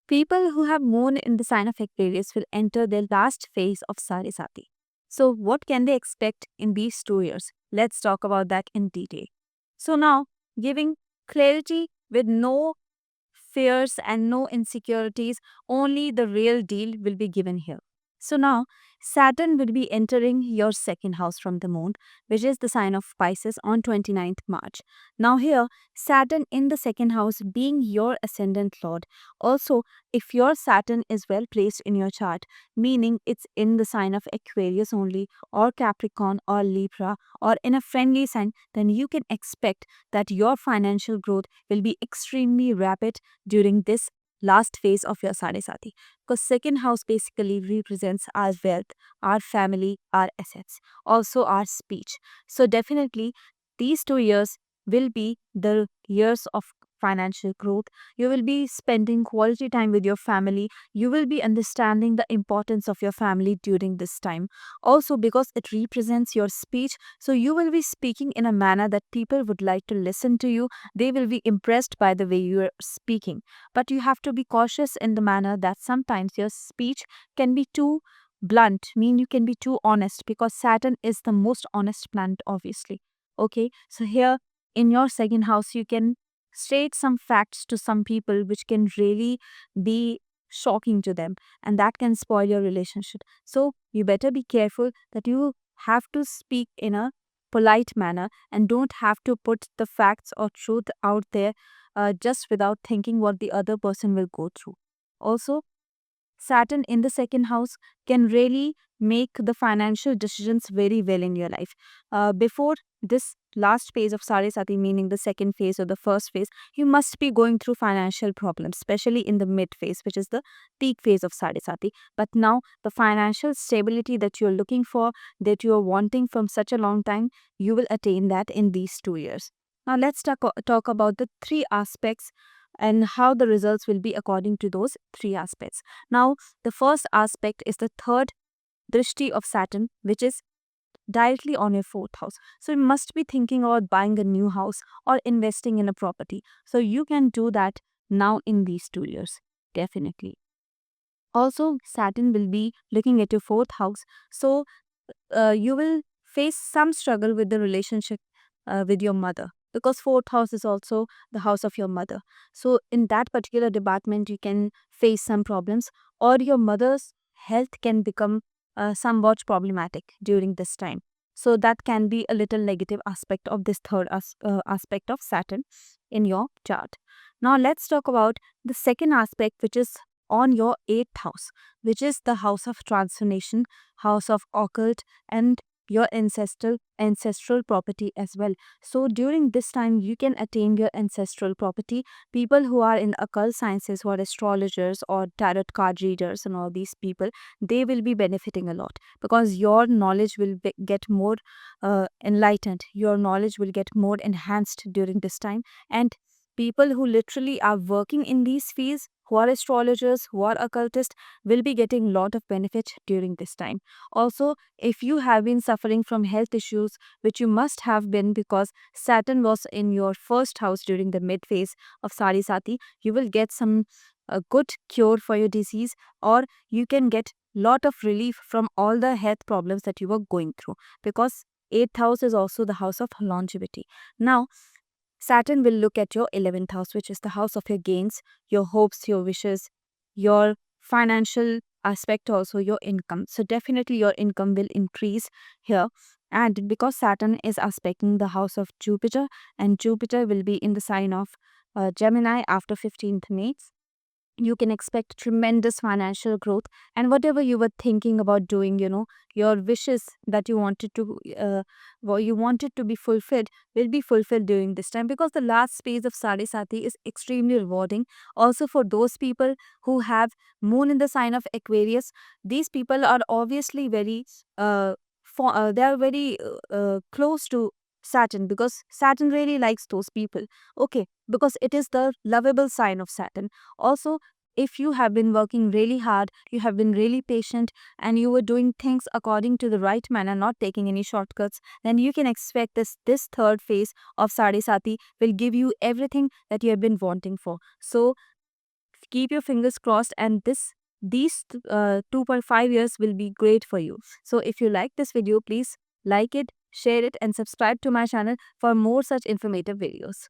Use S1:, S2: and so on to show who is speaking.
S1: People who have moon in the sign of Aquarius will enter their last phase of Sarisati. So, what can they expect in these 2 years? Let's talk about that in detail. So, now giving clarity with no fears and no insecurities, only the real deal will be given here. So now Saturn will be entering your second house from the moon, which is the sign of Pisces on 29th March. Now here Saturn in the second house being your ascendant lord. Also, if your Saturn is well placed in your chart, meaning it's in the sign of Aquarius only, or Capricorn, or Libra, or in a friendly sign, then you can expect that your financial growth will be extremely rapid during this last phase of your Sadhisati. Because second house basically represents our wealth, our family, our assets, also our speech. So definitely these 2 years will be the years of financial growth. You will be spending quality time with your family. You will be understanding the importance of your family during this time. Also, because it represents your speech, so you will be speaking in a manner that people would like to listen to you. They will be impressed by the way you are speaking. But you have to be cautious in the manner that sometimes your speech can be too blunt, mean you can be too honest, because Saturn is the most honest planet, obviously. Okay, so here in your second house, you can state some facts to some people which can really be shocking to them, and that can spoil your relationship. So you better be careful that you have to speak in a polite manner and don't have to put the facts or truth out there just without thinking what the other person will go through. Also, Saturn in the second house can really make the financial decisions very well in your life. Before this last phase of Sarisati, meaning the second phase or the first phase, you must be going through financial problems, especially in the mid phase, which is the peak phase of Sarisati. But now, the financial stability that you're looking for, that you're wanting from such a long time, you will attain that in these 2 years. Now, let's talk about the three aspects and how the results will be according to those three aspects. Now, the first aspect is the third drishti of Saturn, which is directly on your fourth house. So, you must be thinking about buying a new house or investing in a property. So, you can do that now in these 2 years, definitely. Also, Saturn will be looking at your fourth house. So, you will face some struggle with the relationship with your mother, because fourth house is also the house of your mother. So in that particular department you can face some problems, or your mother's health can become somewhat problematic during this time. So that can be a little negative aspect of this third aspect of Saturn in your chart. Now let's talk about the second aspect, which is on your eighth house, which is the house of transformation, house of occult, and your ancestral property as well. So during this time you can attain your ancestral property. People who are in occult sciences, who are astrologers or tarot card readers and all these people, they will be benefiting a lot, because your knowledge will get more enlightened, your knowledge will get more enhanced during this time. And people who literally are working in these fields, who are astrologers, who are occultists, will be getting lot of benefit during this time. Also, if you have been suffering from health issues, which you must have been because Saturn was in your first house during the mid phase of Sarisati, you will get some good cure for your disease, or you can get lot of relief from all the health problems that you were going through, because 8th house is also the house of longevity. Now, Saturn will look at your 11th house, which is the house of your gains, your hopes, your wishes, your financial aspect, also your income. So, definitely your income will increase here. And because Saturn is aspecting the house of Jupiter, and Jupiter will be in the sign of Gemini after 15th May, you can expect tremendous financial growth. And whatever you were thinking about doing, your wishes that you wanted to be fulfilled will be fulfilled during this time, because the last phase of Sadhisati is extremely rewarding. Also, for those people who have moon in the sign of Aquarius, these people are obviously very they are very close to Saturn, because Saturn really likes those people. Okay, because it is the lovable sign of Saturn. Also, if you have been working really hard, you have been really patient, and you were doing things according to the right manner, not taking any shortcuts, then you can expect this third phase of Sadhisati will give you everything that you have been wanting for. So keep your fingers crossed, and these 2.5 years will be great for you. So if you like this video, please like it, share it, and subscribe to my channel for more such informative videos.